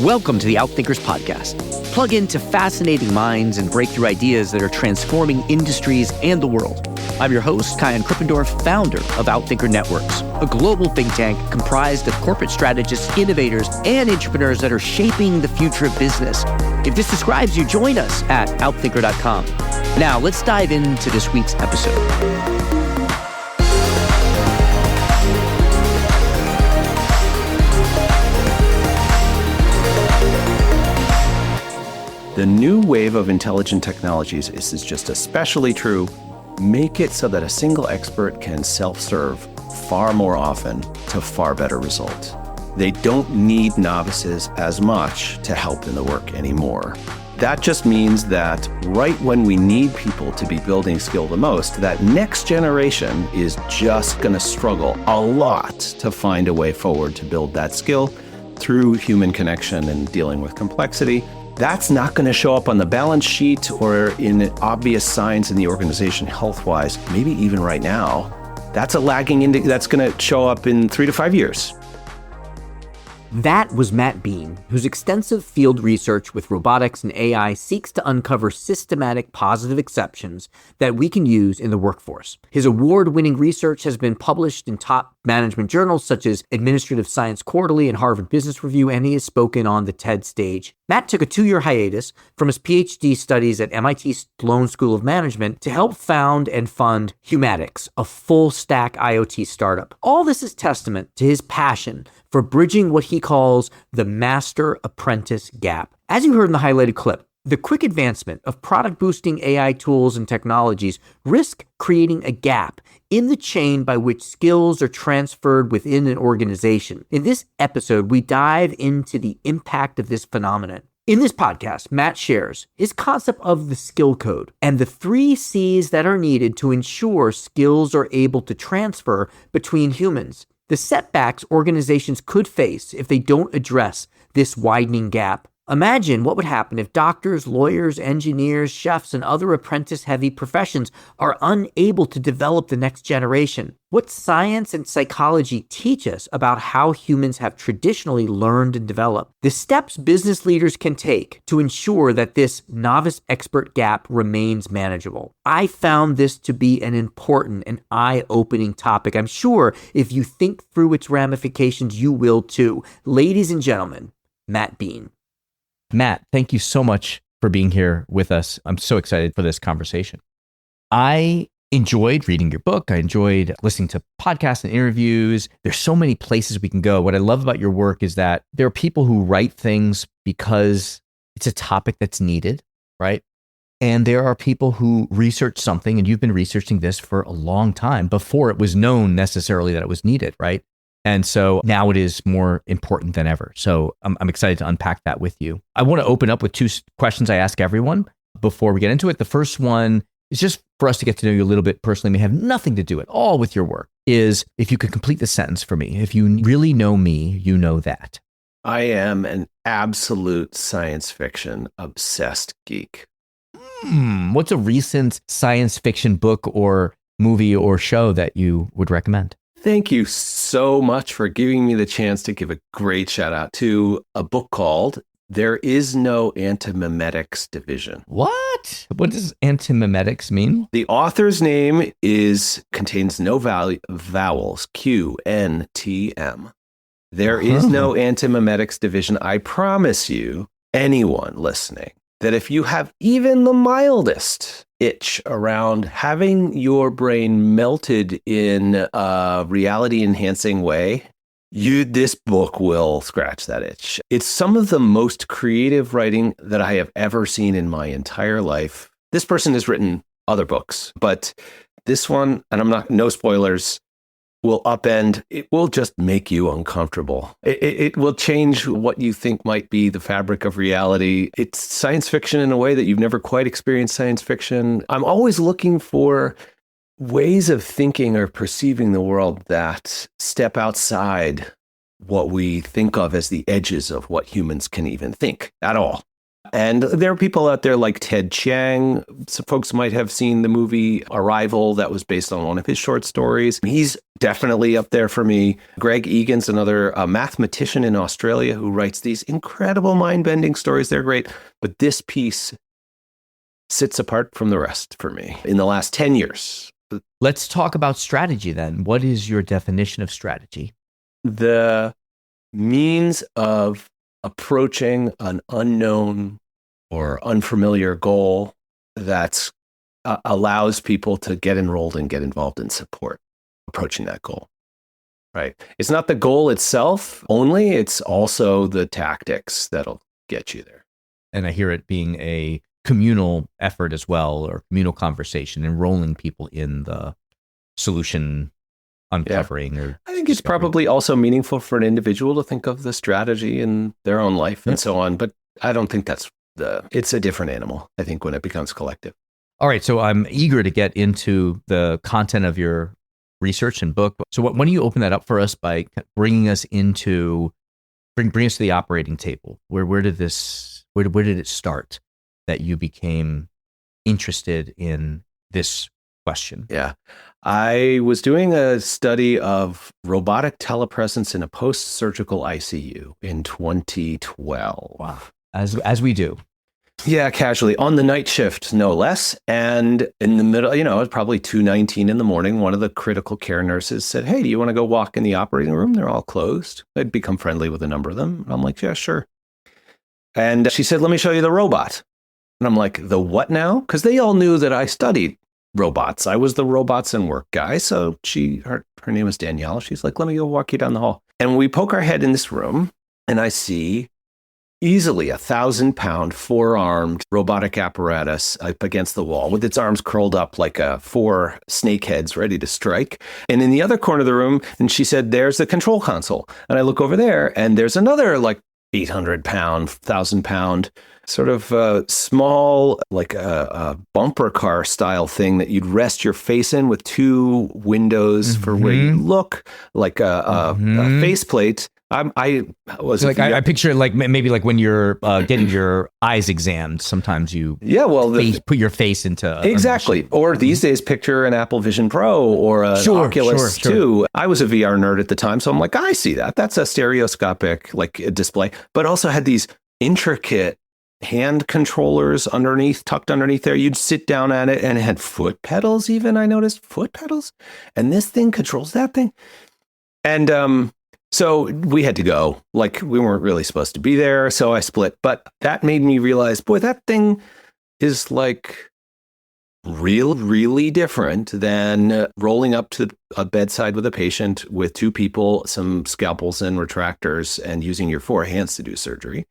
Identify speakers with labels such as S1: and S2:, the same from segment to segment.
S1: Welcome to the Outthinkers podcast. Plug into fascinating minds and breakthrough ideas that are transforming industries and the world. I'm your host, Kyan Krippendorf, founder of Outthinker Networks, a global think tank comprised of corporate strategists, innovators, and entrepreneurs that are shaping the future of business. If this describes you, join us at outthinker.com. Now, let's dive into this week's episode.
S2: The new wave of intelligent technologies is just especially true. Make it so that a single expert can self-serve far more often to far better results. They don't need novices as much to help in the work anymore. That just means that right when we need people to be building skill the most, that next generation is just going to struggle a lot to find a way forward to build that skill through human connection and dealing with complexity. That's not going to show up on the balance sheet or in obvious signs in the organization health-wise, maybe even right now. That's a lagging that's going to show up in 3 to 5 years.
S1: That was Matt Beane, whose extensive field research with robotics and AI seeks to uncover systematic positive exceptions that we can use in the workforce. His award-winning research has been published in top management journals such as Administrative Science Quarterly and Harvard Business Review, and he has spoken on the TED stage. Matt took a 2-year hiatus from his PhD studies at MIT Sloan School of Management to help found and fund Humatics, a full-stack IoT startup. All this is testament to his passion for bridging what he calls the master-apprentice gap. As you heard in the highlighted clip, the quick advancement of product-boosting AI tools and technologies risk creating a gap in the chain by which skills are transferred within an organization. In this episode, we dive into the impact of this phenomenon. In this podcast, Matt shares his concept of the skill code and the 3 C's that are needed to ensure skills are able to transfer between humans. The setbacks organizations could face if they don't address this widening gap. Imagine what would happen if doctors, lawyers, engineers, chefs, and other apprentice-heavy professions are unable to develop the next generation. What science and psychology teach us about how humans have traditionally learned and developed. The steps business leaders can take to ensure that this novice-expert gap remains manageable. I found this to be an important and eye-opening topic. I'm sure if you think through its ramifications, you will too. Ladies and gentlemen, Matt Beane. Matt, thank you so much for being here with us. I'm so excited for this conversation. I enjoyed reading your book. I enjoyed listening to podcasts and interviews. There's so many places we can go. What I love about your work is that there are people who write things because it's a topic that's needed, right? And there are people who research something, and you've been researching this for a long time before it was known necessarily that it was needed, right? And so now it is more important than ever. So I'm excited to unpack that with you. I want to open up with 2 questions I ask everyone before we get into it. The first one is just for us to get to know you a little bit personally, may have nothing to do at all with your work, is if you could complete the sentence for me. If you really know me, you know that.
S2: I am an absolute science fiction obsessed geek.
S1: What's a recent science fiction book or movie or show that you would recommend?
S2: Thank you so much for giving me the chance to give a great shout out to a book called There Is No Antimemetics Division.
S1: What? What does antimemetics mean?
S2: The author's name contains no vowels, QNTM. There is no antimemetics division. I promise you, anyone listening, that if you have even the mildest itch around having your brain melted in a reality-enhancing way, this book will scratch that itch. It's some of the most creative writing that I have ever seen in my entire life. This person has written other books, but this one, and no spoilers, will upend. It will just make you uncomfortable. It will change what you think might be the fabric of reality. It's science fiction in a way that you've never quite experienced science fiction. I'm always looking for ways of thinking or perceiving the world that step outside what we think of as the edges of what humans can even think at all. And there are people out there like Ted Chiang. Some folks might have seen the movie Arrival that was based on one of his short stories. He's definitely up there for me. Greg Egan's another mathematician in Australia who writes these incredible mind-bending stories. They're great. But this piece sits apart from the rest for me in the last 10 years.
S1: Let's talk about strategy then. What is your definition of strategy?
S2: The means of approaching an unknown or unfamiliar goal that allows people to get enrolled and get involved in support approaching that goal. Right. It's not the goal itself only, it's also the tactics that'll get you there.
S1: And I hear it being a communal effort as well, or communal conversation, enrolling people in the solution uncovering. Or
S2: I think it's probably also meaningful for an individual to think of the strategy in their own life and so on. But I don't think it's a different animal, I think, when it becomes collective.
S1: All right. So I'm eager to get into the content of your research and book. So why don't you open that up for us by bringing us into, bring us to the operating table. Where did it start that you became interested in this question?
S2: Yeah. I was doing a study of robotic telepresence in a post-surgical ICU in 2012.
S1: Wow. As we do.
S2: Yeah, casually on the night shift, no less. And in the middle, it was probably 2:19 in the morning. One of the critical care nurses said, "Hey, do you want to go walk in the operating room? They're all closed." I'd become friendly with a number of them. I'm like, "Yeah, sure." And she said, "Let me show you the robot." And I'm like, "The what now?" Because they all knew that I studied robots. I was the robots and work guy. So her name was Danielle. She's like, "Let me go walk you down the hall." And we poke our head in this room and I see easily 1,000-pound four-armed robotic apparatus up against the wall with its arms curled up like four snake heads ready to strike. And in the other corner of the room, and she said, "There's the control console." And I look over there and there's another like 800-pound, 1,000-pound sort of small, like a bumper car style thing that you'd rest your face in with two windows for where you look, like a faceplate. I picture it like maybe like when you're getting your eyes examined. Sometimes you put your face into exactly. Or these days, picture an Apple Vision Pro or an Oculus 2. I was a VR nerd at the time, so I'm like, I see that. That's a stereoscopic like display, but also had these intricate hand controllers tucked underneath there. You'd sit down at it and it had foot pedals. Even I noticed foot pedals, and this thing controls that thing, and so we had to go. Like, we weren't really supposed to be there, so I split. But that made me realize, boy, that thing is like really different than rolling up to a bedside with a patient with two people, some scalpels and retractors, and using your four hands to do surgery.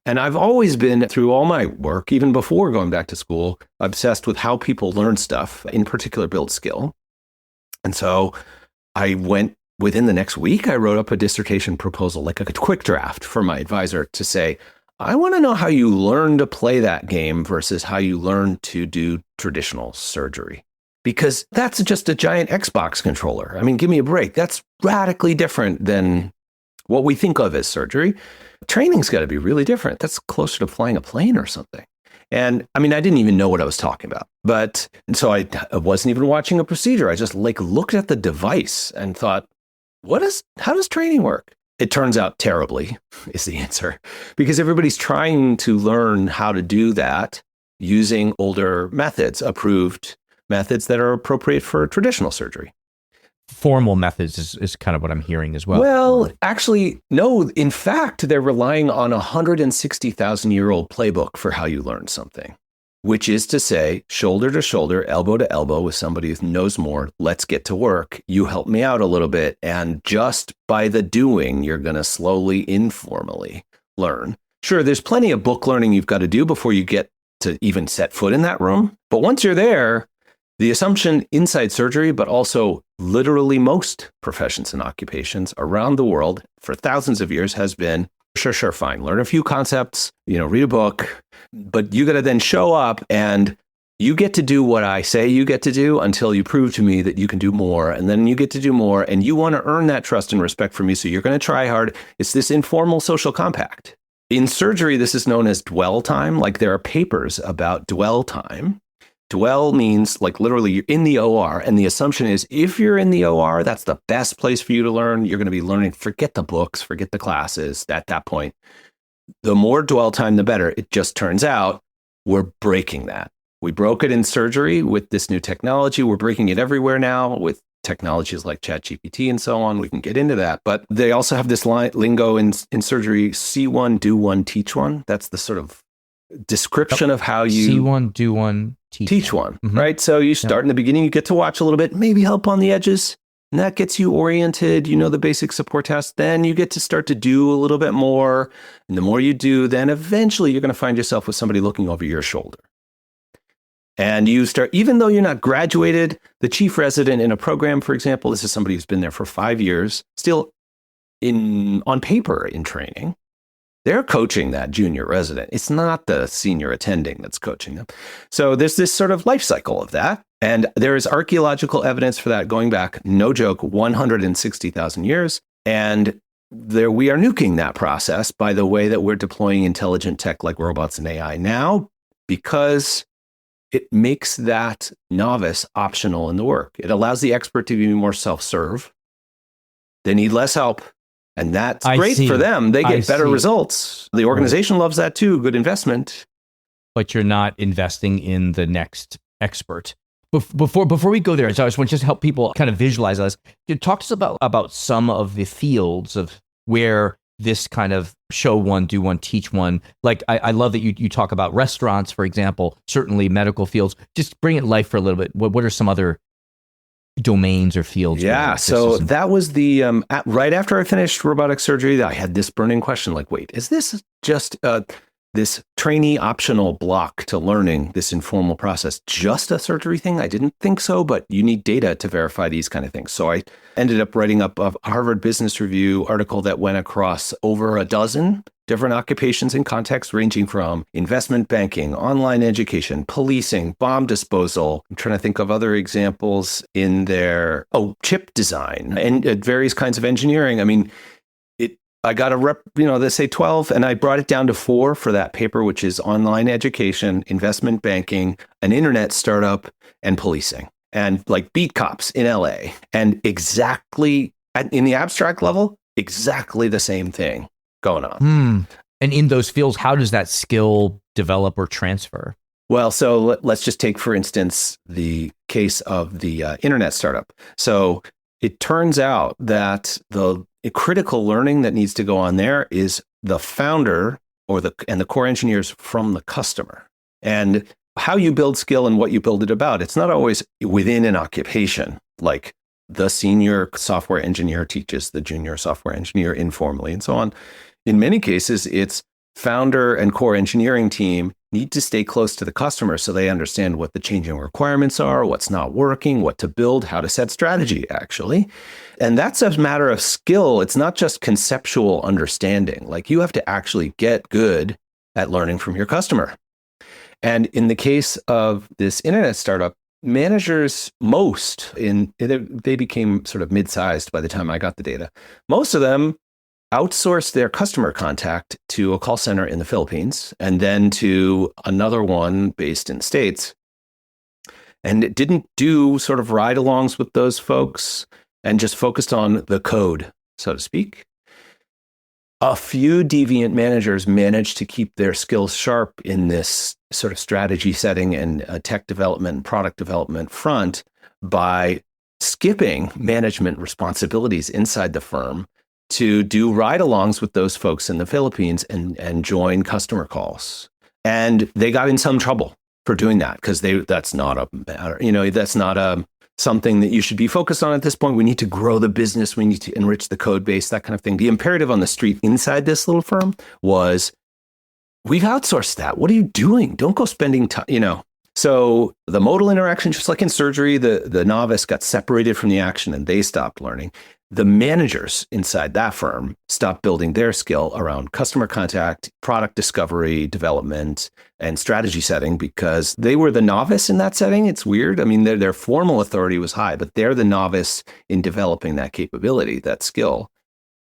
S2: And I've always been, through all my work, even before going back to school, obsessed with how people learn stuff, in particular build skill. And so I went. Within the next week, I wrote up a dissertation proposal, like a quick draft for my advisor to say, I want to know how you learn to play that game versus how you learn to do traditional surgery. Because that's just a giant Xbox controller. I mean, give me a break. That's radically different than what we think of as surgery. Training's got to be really different. That's closer to flying a plane or something. And I mean, I didn't even know what I was talking about. So I wasn't even watching a procedure. I just looked at the device and thought, how does training work? It turns out terribly is the answer, because everybody's trying to learn how to do that using older methods, approved methods that are appropriate for traditional surgery.
S1: Formal methods is kind of what I'm hearing as well.
S2: Well, actually, no. In fact, they're relying on a 160,000-year-old playbook for how you learn something, which is to say, shoulder to shoulder, elbow to elbow with somebody who knows more. Let's get to work. You help me out a little bit. And just by the doing, you're going to slowly, informally learn. Sure, there's plenty of book learning you've got to do before you get to even set foot in that room. But once you're there, the assumption inside surgery, but also literally most professions and occupations around the world for thousands of years has been, sure, fine. Learn a few concepts, read a book, but you got to then show up and you get to do what I say you get to do until you prove to me that you can do more. And then you get to do more and you want to earn that trust and respect from me. So you're going to try hard. It's this informal social compact. In surgery, this is known as dwell time. Like there are papers about dwell time. Dwell means like literally you're in the OR. And the assumption is if you're in the OR, that's the best place for you to learn. You're going to be learning, forget the books, forget the classes at that point. The more dwell time, the better. It just turns out we're breaking that. We broke it in surgery with this new technology. We're breaking it everywhere now with technologies like ChatGPT and so on. We can get into that. But they also have this lingo in surgery, see one, do one, teach one. That's the sort of description of how you
S3: see one, do one,
S2: teach one, right? So you start in the beginning, you get to watch a little bit, maybe help on the edges, and that gets you oriented. You know the basic support tasks. Then you get to start to do a little bit more. And the more you do, then eventually you're going to find yourself with somebody looking over your shoulder. And you start, even though you're not graduated, the chief resident in a program, for example, this is somebody who's been there for 5 years, still on paper in training. They're coaching that junior resident. It's not the senior attending that's coaching them. So there's this sort of life cycle of that. And there is archaeological evidence for that going back, no joke, 160,000 years. And there we are nuking that process by the way that we're deploying intelligent tech like robots and AI now, because it makes that novice optional in the work. It allows the expert to be more self-serve. They need less help. And that's great for them. They get better results. The organization loves that too. Good investment.
S3: But you're not investing in the next expert. Before we go there, so I just want to help people kind of visualize this. Talk to us about some of the fields of where this kind of show one, do one, teach one. Like I love that you talk about restaurants, for example, certainly medical fields. Just bring it to life for a little bit. What are some other domains or fields?
S2: Yeah, so that was the right after I finished robotic surgery, I had this burning question like, wait, is this just this trainee optional block to learning this informal process just a surgery thing? I didn't think so, but you need data to verify these kind of things. So I ended up writing up a Harvard Business Review article that went across over a dozen different occupations and contexts, ranging from investment banking, online education, policing, bomb disposal. I'm trying to think of other examples in there. Oh, chip design and various kinds of engineering. I mean, I got they say 12, and I brought it down to 4 for that paper, which is online education, investment banking, an internet startup, and policing. And like beat cops in LA. And exactly in the abstract level, exactly the same thing going on.
S3: And in those fields, how does that skill develop or transfer?
S2: Well, so let's just take, for instance, the case of the internet startup. So it turns out that the critical learning that needs to go on there is the founder and the core engineers from the customer. And how you build skill and what you build it about, it's not always within an occupation, like the senior software engineer teaches the junior software engineer informally and so on. In many cases, it's founder and core engineering team need to stay close to the customer so they understand what the changing requirements are, what's not working, what to build, how to set strategy, actually. And that's a matter of skill. It's not just conceptual understanding. Like you have to actually get good at learning from your customer. And in the case of this internet startup, managers, they became sort of mid-sized by the time I got the data. Most of them outsourced their customer contact to a call center in the Philippines and then to another one based in the States. And it didn't do sort of ride-alongs with those folks and just focused on the code, so to speak. A few deviant managers managed to keep their skills sharp in this sort of strategy setting and tech development and product development front by skipping management responsibilities inside the firm to do ride-alongs with those folks in the Philippines and join customer calls. And they got in some trouble for doing that because that's not a matter, that's not something that you should be focused on at this point. We need to grow the business. We need to enrich the code base, that kind of thing. The imperative on the street inside this little firm was, we've outsourced that. What are you doing? Don't go spending time, So the modal interaction, just like in surgery, the novice got separated from the action and they stopped learning. The managers inside that firm stopped building their skill around customer contact, product discovery, development, and strategy setting because they were the novice in that setting. It's weird. I mean, their formal authority was high, but they're the novice in developing that capability, that skill.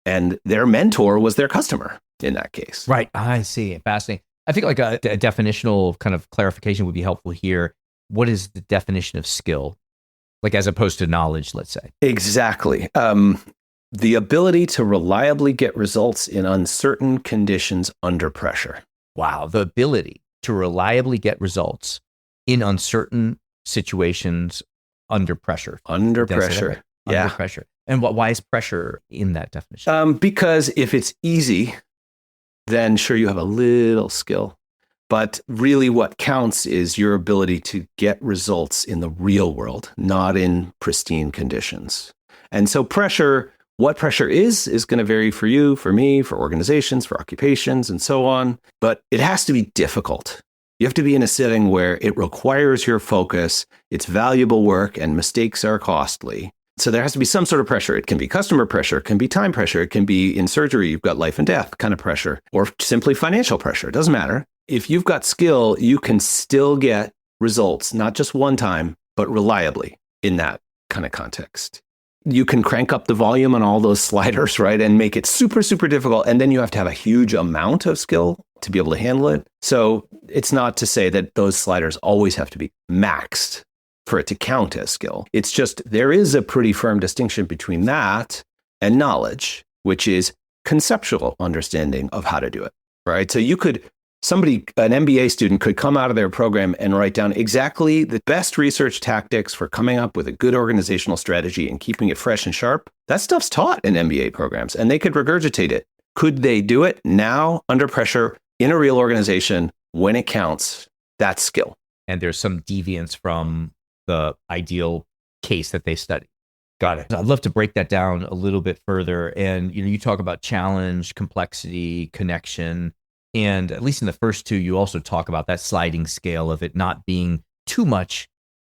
S2: And their mentor was their customer. in that case.
S3: Right. I see. Fascinating. I think like a definitional kind of clarification would be helpful here. What is the definition of skill? Like as opposed to knowledge, let's say.
S2: Exactly. The ability to reliably get results in uncertain conditions under pressure.
S3: Wow. The ability to reliably get results in uncertain situations under pressure.
S2: Under
S3: Did I say that
S2: pressure.
S3: right?
S2: Yeah.
S3: Under pressure. And why is pressure in that definition?
S2: Because if it's easy, then sure, you have a little skill. But really what counts is your ability to get results in the real world, not in pristine conditions. And so what pressure is going to vary for you, for me, for organizations, for occupations, and so on. But it has to be difficult. You have to be in a setting where it requires your focus, it's valuable work, and mistakes are costly. So there has to be some sort of pressure. It can be customer pressure, it can be time pressure, it can be in surgery, you've got life and death kind of pressure, or simply financial pressure. It doesn't matter. If you've got skill, you can still get results, not just one time, but reliably in that kind of context. You can crank up the volume on all those sliders, right? And make it super, super difficult. And then you have to have a huge amount of skill to be able to handle it. So it's not to say that those sliders always have to be maxed for it to count as skill. It's just there is a pretty firm distinction between that and knowledge, which is conceptual understanding of how to do it, right? So an MBA student could come out of their program and write down exactly the best research tactics for coming up with a good organizational strategy and keeping it fresh and sharp. That stuff's taught in MBA programs, and they could regurgitate it. Could they do it now under pressure in a real organization when it counts? That's skill.
S3: And there's some deviance from the ideal case that they study. Got it. I'd love to break that down a little bit further. And you talk about challenge, complexity, connection. And at least in the first two, you also talk about that sliding scale of it not being too much,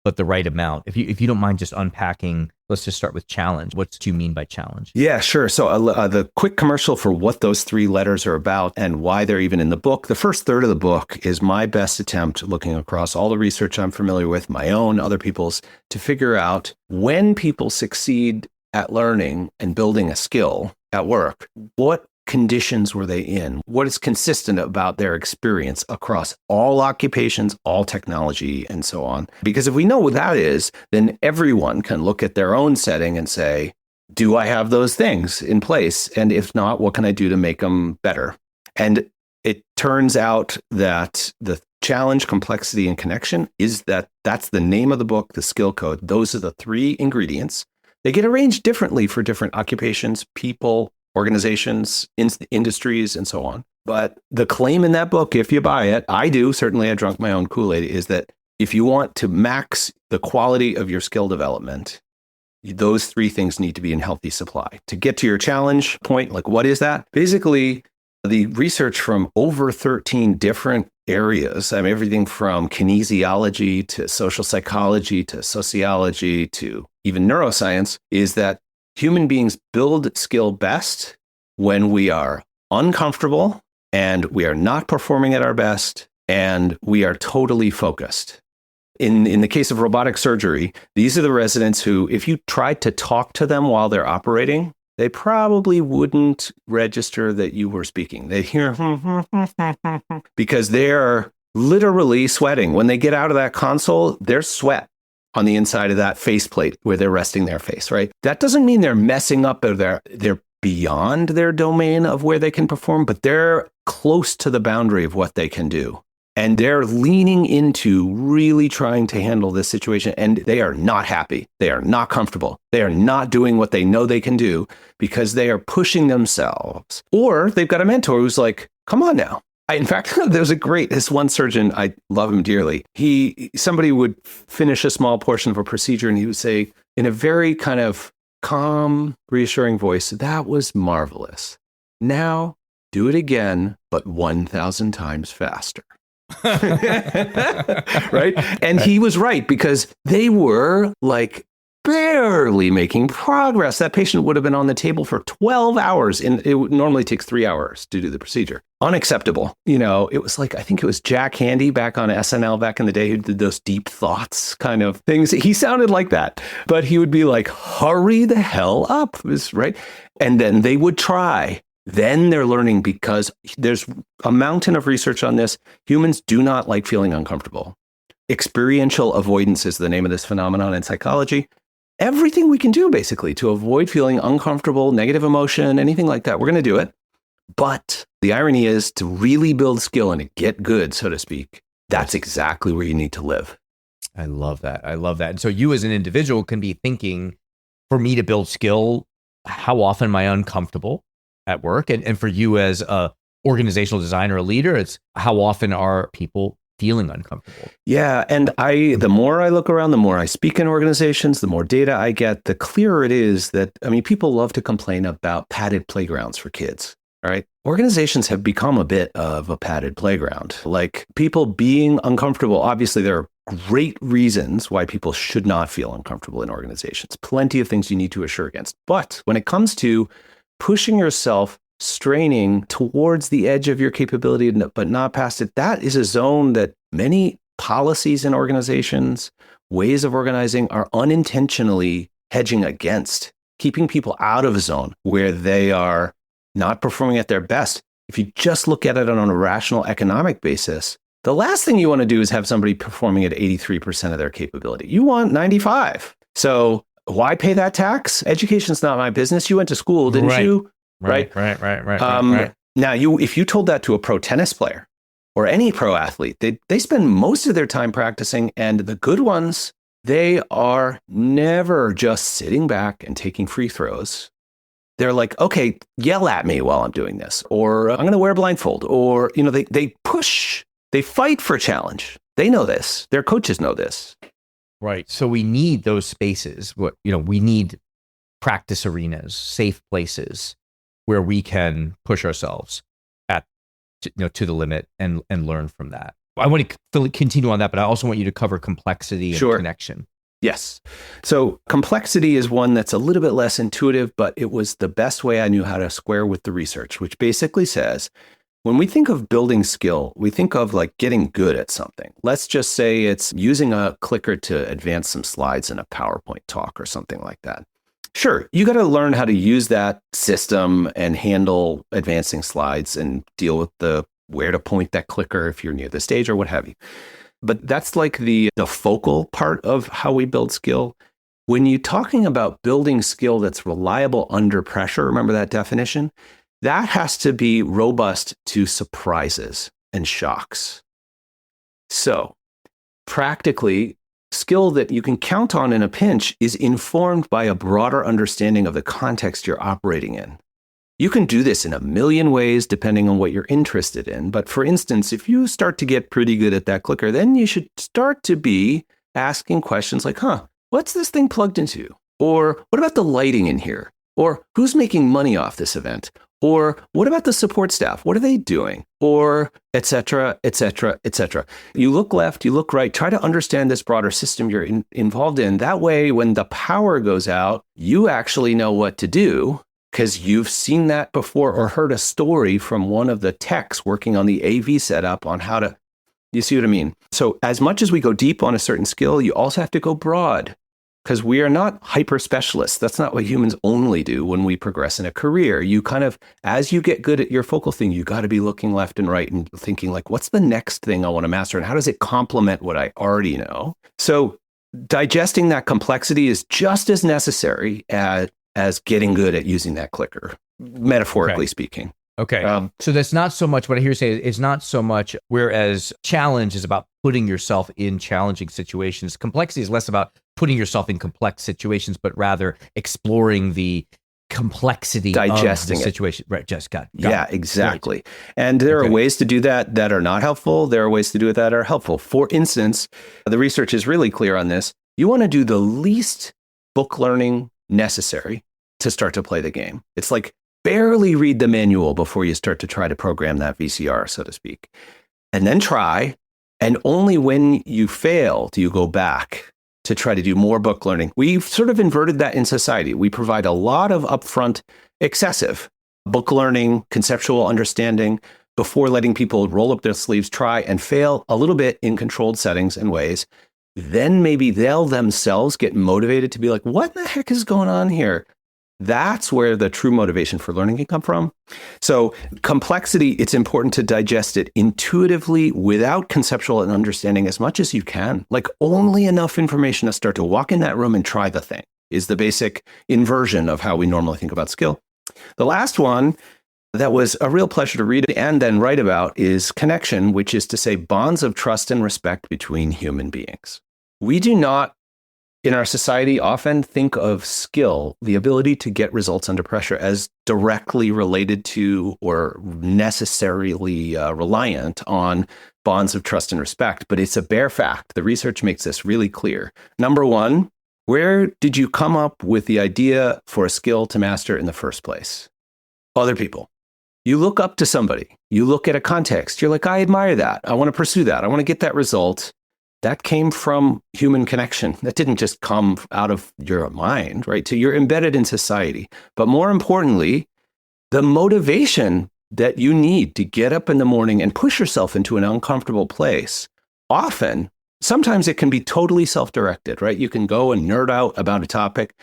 S3: but the right amount. If you don't mind just unpacking, let's just start with challenge. What do you mean by challenge?
S2: Yeah, sure. So the quick commercial for what those three letters are about and why they're even in the book. The first third of the book is my best attempt looking across all the research I'm familiar with, my own, other people's, to figure out when people succeed at learning and building a skill at work, what conditions were they in? What is consistent about their experience across all occupations, all technology, and so on? Because if we know what that is, then everyone can look at their own setting and say, do I have those things in place? And if not, what can I do to make them better? And it turns out that the challenge, complexity, and connection that's the name of the book, the skill code. Those are the three ingredients. They get arranged differently for different occupations, people, organizations, industries, and so on. But the claim in that book, if you buy it, I do, certainly I drunk my own Kool-Aid, is that if you want to max the quality of your skill development, those three things need to be in healthy supply. To get to your challenge point, like what is that? Basically, the research from over 13 different areas, I mean, everything from kinesiology to social psychology to sociology to even neuroscience, is that human beings build skill best when we are uncomfortable and we are not performing at our best and we are totally focused. In the case of robotic surgery, these are the residents who, if you tried to talk to them while they're operating, they probably wouldn't register that you were speaking. They hear because they're literally sweating. When they get out of that console, there's sweat on the inside of that faceplate where they're resting their face, right? That doesn't mean they're messing up or they're beyond their domain of where they can perform, but they're close to the boundary of what they can do. And they're leaning into really trying to handle this situation. And they are not happy. They are not comfortable. They are not doing what they know they can do because they are pushing themselves. Or they've got a mentor who's like, come on now. In fact, there's this one surgeon, I love him dearly. Somebody would finish a small portion of a procedure and he would say in a very kind of calm, reassuring voice, that was marvelous. Now do it again, but 1,000 times faster. Right? And he was right because they were like barely making progress. That patient would have been on the table for 12 hours. And it normally takes 3 hours to do the procedure. Unacceptable. It was like, I think it was Jack Handy back on SNL back in the day who did those deep thoughts kind of things. He sounded like that, but he would be like, hurry the hell up, right? And then they would try. then they're learning, because there's a mountain of research on this. Humans do not like feeling uncomfortable. Experiential avoidance is the name of this phenomenon in psychology. Everything we can do basically to avoid feeling uncomfortable, negative emotion, anything like that, we're going to do it. But the irony is, to really build skill and to get good, so to speak, that's exactly where you need to live.
S3: I love that. I love that. And so you as an individual can be thinking, for me to build skill, how often am I uncomfortable at work? And for you as a organizational designer, a leader, it's how often are people feeling uncomfortable?
S2: Yeah. And the more I look around, the more I speak in organizations, the more data I get, the clearer it is that, people love to complain about padded playgrounds for kids. All right. Organizations have become a bit of a padded playground. Like, people being uncomfortable, obviously there are great reasons why people should not feel uncomfortable in organizations. Plenty of things you need to assure against. But when it comes to pushing yourself, straining towards the edge of your capability, but not past it, that is a zone that many policies in organizations, ways of organizing, are unintentionally hedging against, keeping people out of a zone where they are not performing at their best. If you just look at it on a rational economic basis, the last thing you want to do is have somebody performing at 83% of their capability. You want 95. So why pay that tax? Education's not my business. You went to school, didn't you?
S3: Right.
S2: Now, if you told that to a pro tennis player or any pro athlete, they spend most of their time practicing, and the good ones, they are never just sitting back and taking free throws. They're like, okay, yell at me while I'm doing this, or I'm going to wear a blindfold, or, they push, they fight for a challenge. They know this. Their coaches know this.
S3: Right. So we need those spaces. We need practice arenas, safe places where we can push ourselves to the limit and learn from that. I want to continue on that, but I also want you to cover complexity and connection.
S2: Yes. So complexity is one that's a little bit less intuitive, but it was the best way I knew how to square with the research, which basically says, when we think of building skill, we think of like getting good at something. Let's just say it's using a clicker to advance some slides in a PowerPoint talk or something like that. Sure, you got to learn how to use that system and handle advancing slides and deal with where to point that clicker if you're near the stage or what have you. But that's like the focal part of how we build skill. When you're talking about building skill that's reliable under pressure, remember that definition? That has to be robust to surprises and shocks. So practically, skill that you can count on in a pinch is informed by a broader understanding of the context you're operating in. You can do this in a million ways depending on what you're interested in. But for instance, if you start to get pretty good at that clicker, then you should start to be asking questions like, what's this thing plugged into? Or what about the lighting in here? Or who's making money off this event? Or what about the support staff? What are they doing? Or et cetera, et cetera, et cetera. You look left, you look right, try to understand this broader system you're involved in. That way, when the power goes out, you actually know what to do, because you've seen that before or heard a story from one of the techs working on the AV setup on how to, you see what I mean? So as much as we go deep on a certain skill, you also have to go broad, because we are not hyper specialists. That's not what humans only do when we progress in a career. You kind of, as you get good at your focal thing, you got to be looking left and right and thinking like, what's the next thing I want to master? And how does it complement what I already know? So digesting that complexity is just as necessary as getting good at using that clicker, metaphorically speaking.
S3: Okay. So that's not so much what I hear you say. It's not so much, whereas challenge is about putting yourself in challenging situations. Complexity is less about putting yourself in complex situations, but rather exploring the complexity
S2: digesting
S3: of the situation. Right. Just got
S2: Yeah, exactly. Right. And there are ways to do that are not helpful. There are ways to do it that are helpful. For instance, the research is really clear on this. You want to do the least book learning necessary to start to play the game. It's like barely read the manual before you start to try to program that VCR, so to speak. And then try. And only when you fail do you go back to try to do more book learning. We've sort of inverted that in society. We provide a lot of upfront, excessive book learning, conceptual understanding before letting people roll up their sleeves, try and fail a little bit in controlled settings and ways. Then maybe they'll themselves get motivated to be like, what the heck is going on here? That's where the true motivation for learning can come from. So complexity, it's important to digest it intuitively without conceptual and understanding as much as you can. Like only enough information to start to walk in that room and try the thing is the basic inversion of how we normally think about skill. The last one that was a real pleasure to read and then write about is connection, which is to say bonds of trust and respect between human beings. We do not, in our society, often think of skill, the ability to get results under pressure, as directly related to or necessarily reliant on bonds of trust and respect. But it's a bare fact. The research makes this really clear. Number one, where did you come up with the idea for a skill to master in the first place? Other people. You look up to somebody. You look at a context. You're like, I admire that. I want to pursue that. I want to get that result. That came from human connection. That didn't just come out of your mind, right? So you're embedded in society. But more importantly, the motivation that you need to get up in the morning and push yourself into an uncomfortable place, sometimes it can be totally self-directed, right? You can go and nerd out about a topic.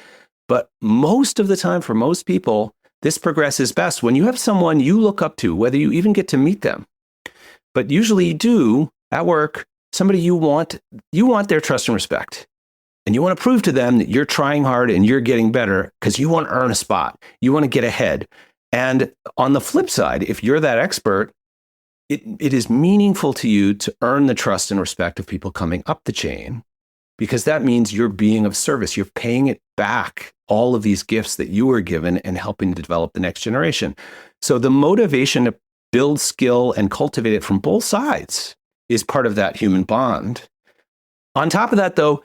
S2: But most of the time, for most people, this progresses best when you have someone you look up to, whether you even get to meet them. But usually you do at work, somebody you want their trust and respect. And you want to prove to them that you're trying hard and you're getting better because you want to earn a spot. You want to get ahead. And on the flip side, if you're that expert, it is meaningful to you to earn the trust and respect of people coming up the chain, because that means you're being of service. You're paying it back, all of these gifts that you were given and helping to develop the next generation. So the motivation to build skill and cultivate it from both sides is part of that human bond. On top of that, though,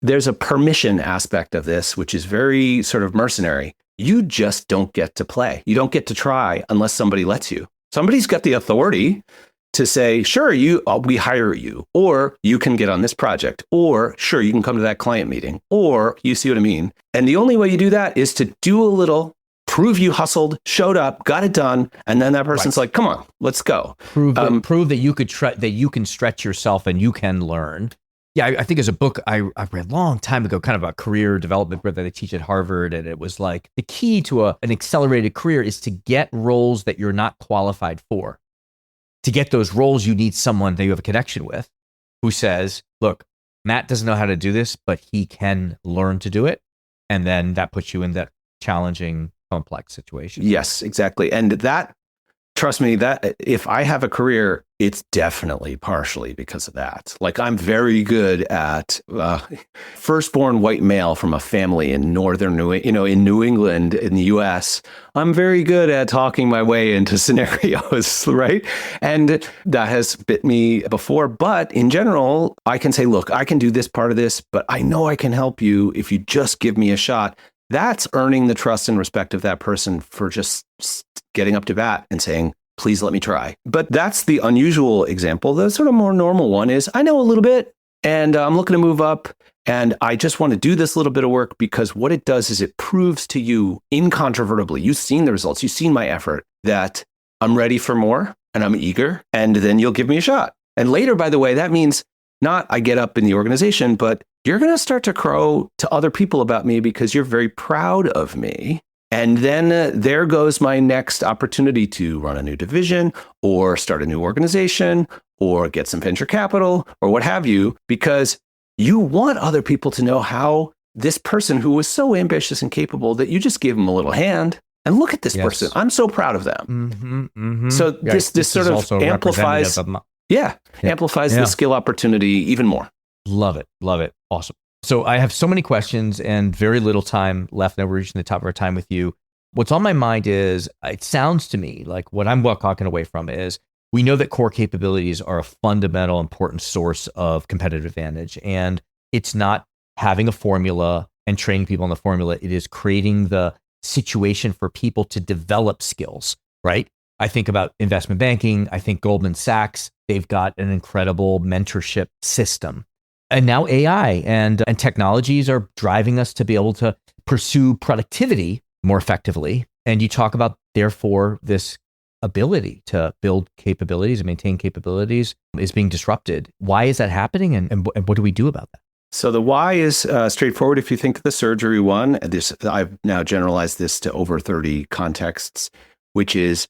S2: there's a permission aspect of this, which is very sort of mercenary. You just don't get to play. You don't get to try unless somebody lets you. Somebody's got the authority to say, sure, we hire you, or you can get on this project, or sure, you can come to that client meeting, or you see what I mean? And the only way you do that is to do a little, prove you hustled, showed up, got it done, and then that person's like, come on, let's go.
S3: Prove that you could that you can stretch yourself and you can learn. Yeah, I think there's a book I read a long time ago, kind of a career development book that they teach at Harvard, and it was like the key to an accelerated career is to get roles that you're not qualified for. To get those roles, you need someone that you have a connection with who says, look, Matt doesn't know how to do this, but he can learn to do it. And then that puts you in that challenging, complex situation.
S2: Yes, exactly. And that, trust me, that if I have a career, it's definitely partially because of that. Like I'm very good at firstborn white male from a family in northern in New England in the US. I'm very good at talking my way into scenarios, right? And that has bit me before. But in general, I can say, look, I can do this part of this, but I know I can help you if you just give me a shot. That's earning the trust and respect of that person for just getting up to bat and saying, please let me try. But that's the unusual example. The sort of more normal one is, I know a little bit and I'm looking to move up and I just want to do this little bit of work because what it does is it proves to you incontrovertibly, you've seen the results, you've seen my effort, that I'm ready for more and I'm eager, and then you'll give me a shot. And later, by the way, that means not I get up in the organization, but you're going to start to crow to other people about me because you're very proud of me. And then there goes my next opportunity to run a new division or start a new organization or get some venture capital or what have you, because you want other people to know how this person who was so ambitious and capable that you just gave them a little hand. And look at this person. I'm so proud of them. So this sort of amplifies, amplifies the skill opportunity even more.
S3: Love it. Love it. Awesome. So I have so many questions and very little time left. Now we're reaching the top of our time with you. What's on my mind is, it sounds to me like what I'm walking away from is, we know that core capabilities are a fundamental, important source of competitive advantage. And it's not having a formula and training people on the formula. It is creating the situation for people to develop skills, right? I think about investment banking. I think Goldman Sachs, they've got an incredible mentorship system. And now AI and technologies are driving us to be able to pursue productivity more effectively. And you talk about, therefore, this ability to build capabilities and maintain capabilities is being disrupted. Why is that happening? And what do we do about that?
S2: So the why is straightforward. If you think of the surgery one, I've now generalized this to over 30 contexts, which is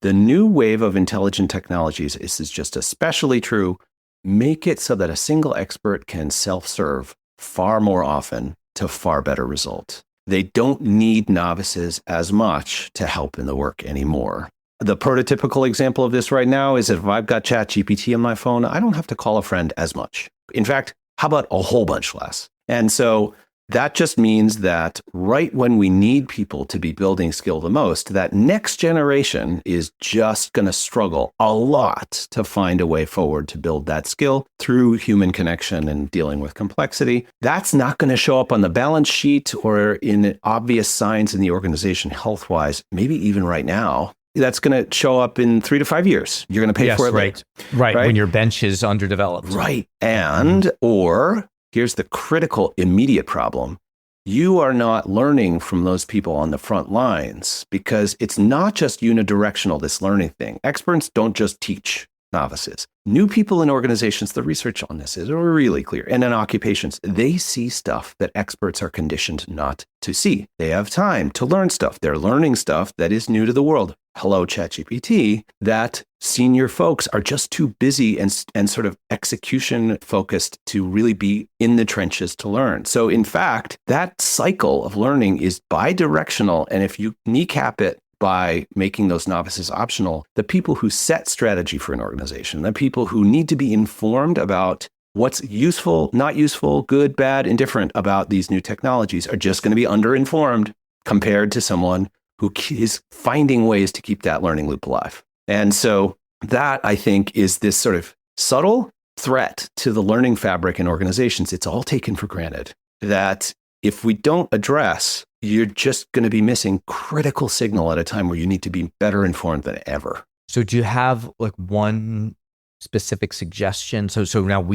S2: the new wave of intelligent technologies. This is just especially true. Make it so that a single expert can self-serve far more often to far better results. They don't need novices as much to help in the work anymore. The prototypical example of this right now is if I've got ChatGPT on my phone, I don't have to call a friend as much. In fact, how about a whole bunch less? And so that just means that right when we need people to be building skill the most, that next generation is just going to struggle a lot to find a way forward to build that skill through human connection and dealing with complexity. That's not going to show up on the balance sheet or in obvious signs in the organization health-wise, maybe even right now. That's going to show up in 3 to 5 years. You're going to pay for it later.
S3: Right. When your bench is underdeveloped.
S2: Right. And, or here's the critical immediate problem. You are not learning from those people on the front lines because it's not just unidirectional, this learning thing. Experts don't just teach novices. New people in organizations, the research on this is really clear. And in occupations, they see stuff that experts are conditioned not to see. They have time to learn stuff. They're learning stuff that is new to the world. Hello, ChatGPT, that senior folks are just too busy and sort of execution focused to really be in the trenches to learn. So in fact, that cycle of learning is bidirectional. And if you kneecap it by making those novices optional, the people who set strategy for an organization, the people who need to be informed about what's useful, not useful, good, bad, indifferent about these new technologies are just going to be underinformed compared to someone who is finding ways to keep that learning loop alive. And so that, I think, is this sort of subtle threat to the learning fabric in organizations. It's all taken for granted that if we don't address, you're just going to be missing critical signal at a time where you need to be better informed than ever.
S3: So do you have like one specific suggestion? So now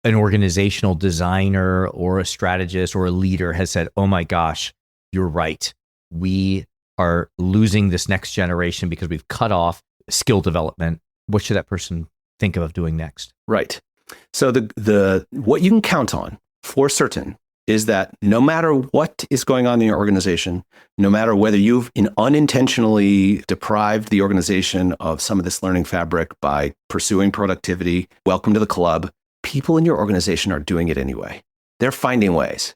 S3: an organizational designer or a strategist or a leader has said, oh my gosh, you're right. We are losing this next generation because we've cut off skill development. What should that person think of doing next?
S2: Right. So the what you can count on for certain is that no matter what is going on in your organization, no matter whether you've unintentionally deprived the organization of some of this learning fabric by pursuing productivity, welcome to the club. People in your organization are doing it anyway. They're finding ways.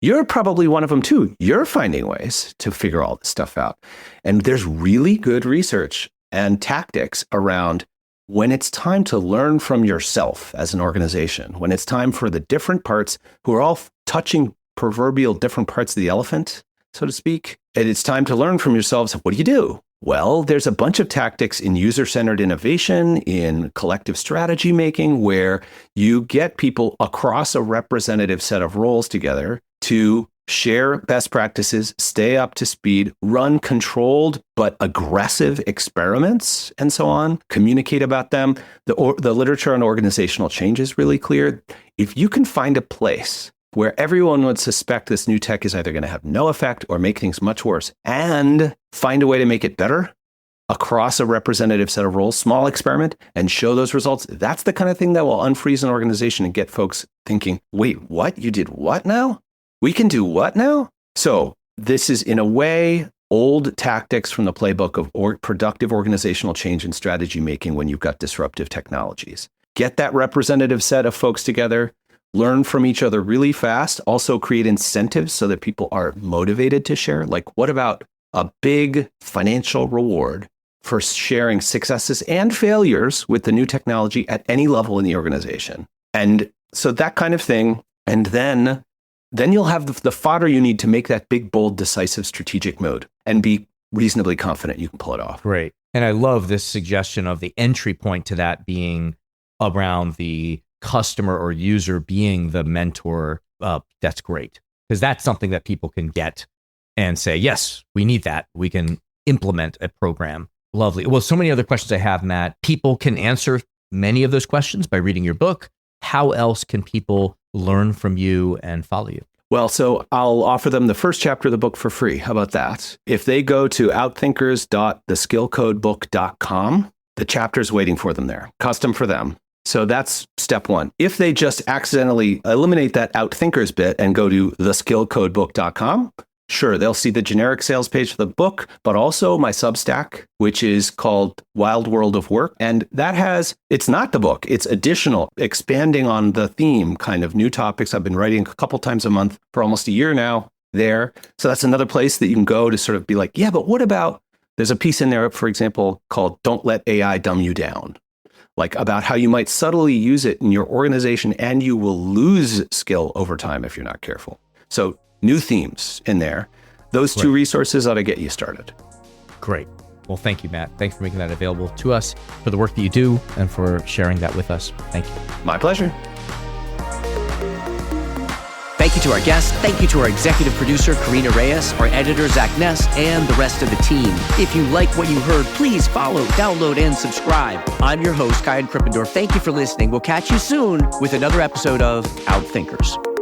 S2: You're probably one of them too. You're finding ways to figure all this stuff out. And there's really good research and tactics around when it's time to learn from yourself as an organization, when it's time for the different parts who are all touching proverbial different parts of the elephant, so to speak, and it's time to learn from yourselves. What do you do? Well, there's a bunch of tactics in user-centered innovation, in collective strategy making, where you get people across a representative set of roles together to share best practices, stay up to speed, run controlled but aggressive experiments, and so on, communicate about them. The literature on organizational change is really clear. If you can find a place where everyone would suspect this new tech is either going to have no effect or make things much worse, and find a way to make it better across a representative set of roles, small experiment, and show those results, that's the kind of thing that will unfreeze an organization and get folks thinking, wait, what? You did what now? We can do what now? So this is, in a way, old tactics from the playbook of productive organizational change and strategy making when you've got disruptive technologies. Get that representative set of folks together, learn from each other really fast, also create incentives so that people are motivated to share. Like, what about a big financial reward for sharing successes and failures with the new technology at any level in the organization? And so that kind of thing. And then you'll have the fodder you need to make that big, bold, decisive strategic move and be reasonably confident you can pull it off.
S3: Great. And I love this suggestion of the entry point to that being around the customer or user being the mentor. That's great, because that's something that people can get and say, yes, we need that. We can implement a program. Lovely. Well, so many other questions I have, Matt. People can answer many of those questions by reading your book. How else can people learn from you and follow you?
S2: Well, so I'll offer them the first chapter of the book for free. How about that? If they go to outthinkers.theskillcodebook.com, the chapter's waiting for them there, custom for them. So that's step one. If they just accidentally eliminate that outthinkers bit and go to theskillcodebook.com, sure, they'll see the generic sales page for the book, but also my Substack, which is called Wild World of Work. And that it's not the book, it's additional, expanding on the theme, kind of new topics. I've been writing a couple times a month for almost a year now there. So that's another place that you can go to sort of be like, yeah, but what about, there's a piece in there, for example, called Don't Let AI Dumb You Down. Like about how you might subtly use it in your organization and you will lose skill over time if you're not careful. So new themes in there. Those two resources ought to get you started.
S3: Great. Well, thank you, Matt. Thanks for making that available to us, for the work that you do, and for sharing that with us. Thank you.
S2: My pleasure.
S1: Thank you to our guest. Thank you to our executive producer, Karina Reyes, our editor, Zach Ness, and the rest of the team. If you like what you heard, please follow, download, and subscribe. I'm your host, Kyan Krippendorf. Thank you for listening. We'll catch you soon with another episode of Outthinkers.